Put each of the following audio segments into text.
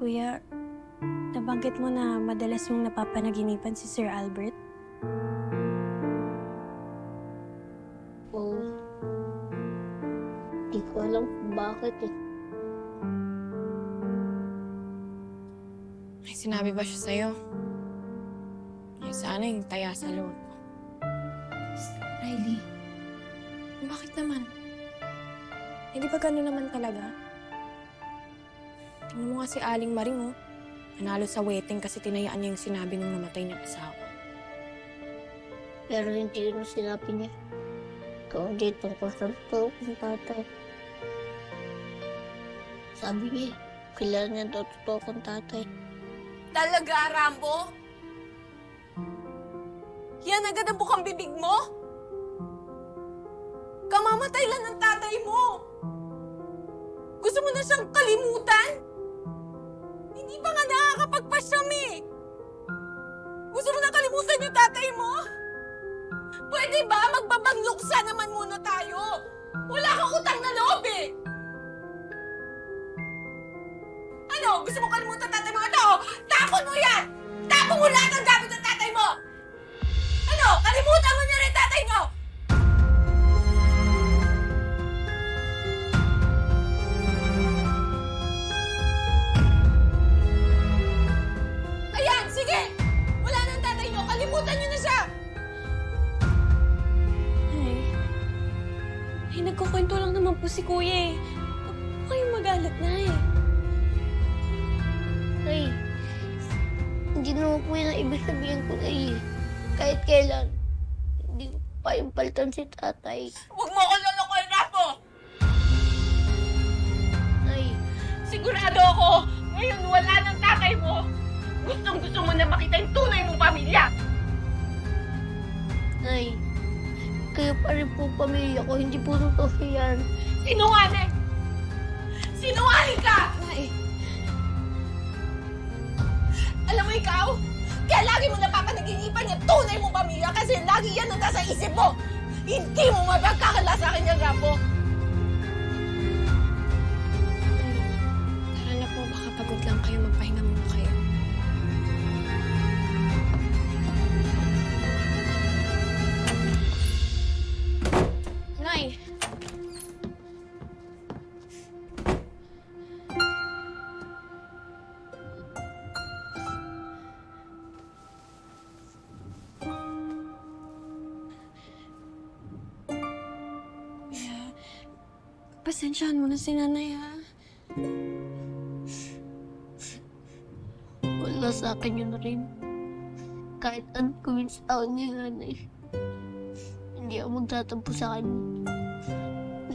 Kuya, nabanggit mo na madalas mong napapanaginipan si Sir Albert. Oo. Di ko alam kung bakit eh. May sinabi ba siya sa'yo? Sana yung taya sa loob. Riley, Bakit naman? Hindi ba gano'n naman talaga? Tingnan mo nga si Aling Maring, oh. Nanalo sa wedding kasi tinayaan niya yung sinabi nung namatay niyang asawa. Pero hindi rin sinabi niya. Kundi tungkol sa totoo kong tatay. Sabi niya, kilala niya daw totoo kong tatay. Talaga, Rambo? Yan agad ang bukang bibig mo? Kamamatay lang ng tatay mo! Gusto mo na siyang kalimutan? Hindi pa nga nakakapagpasyam eh! Gusto mo na kalimutan yung tatay mo? Pwede ba? Magbabangluksa naman muna tayo! Wala kang utang na loob eh! Ano? Gusto mo kalimutan tatay mo? Ito! Tapon mo yan! Tapon mo lahat ng gamit ng tatay mo! Ano? Kalimutan mo niya rin tatay mo! Ayan! Sige! Wala na ang tatay niyo! Kalimutan niyo na siya! Ay, nagkukwento lang naman po si Kuya eh. Huwag po kayong magalit, Nay. Ay, hindi naman po yan ang ibig sabihin ko na eh. Kahit kailan, hindi ko pa yung palitan si tatay. Huwag mo akong lulukoy, Rapo! Ay, Sigurado ako, ngayon wala ng tatay mo. Gustong-gusto mo na makita yung tunay mong pamilya. ay, kayo pa rin po pamilya ko, hindi po totoo yan. Sinungaling! Sinungaling ka! Nay, Alam mo ikaw, kaya lagi mo napapanaginipan yung tunay mong pamilya kasi lagi yan ang nasa isip mo. Hindi mo mapagkakala sa akin yan, Rambo. Tara na po, baka pagod lang kayo. Magpahinga muna kayo. Nay! pasensyahan mo na si Nanay, ha? Wala sa akin yun rin. Kahit anong gawin sa akin ni nanay, hindi ako magtatampo sa kanya.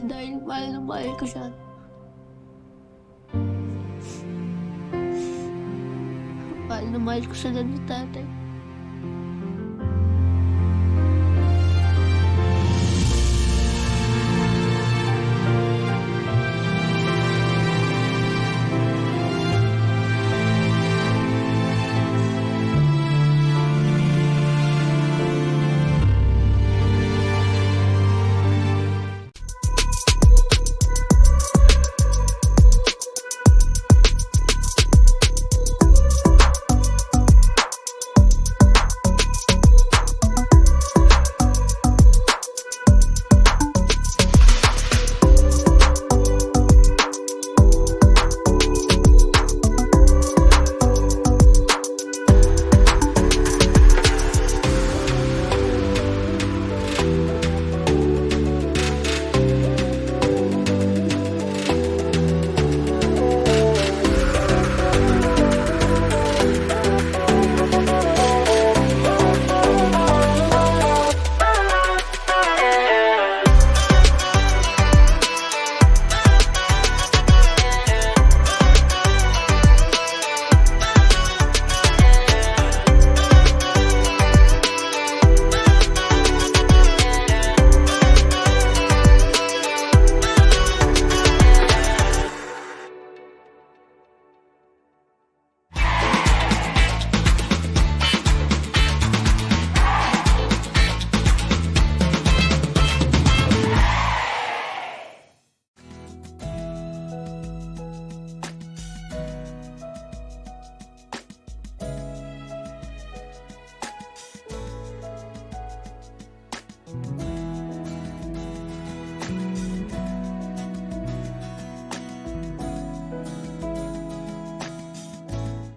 Dahil mahal na mahal ko siya. Mahal na mahal ko siya ng tatay.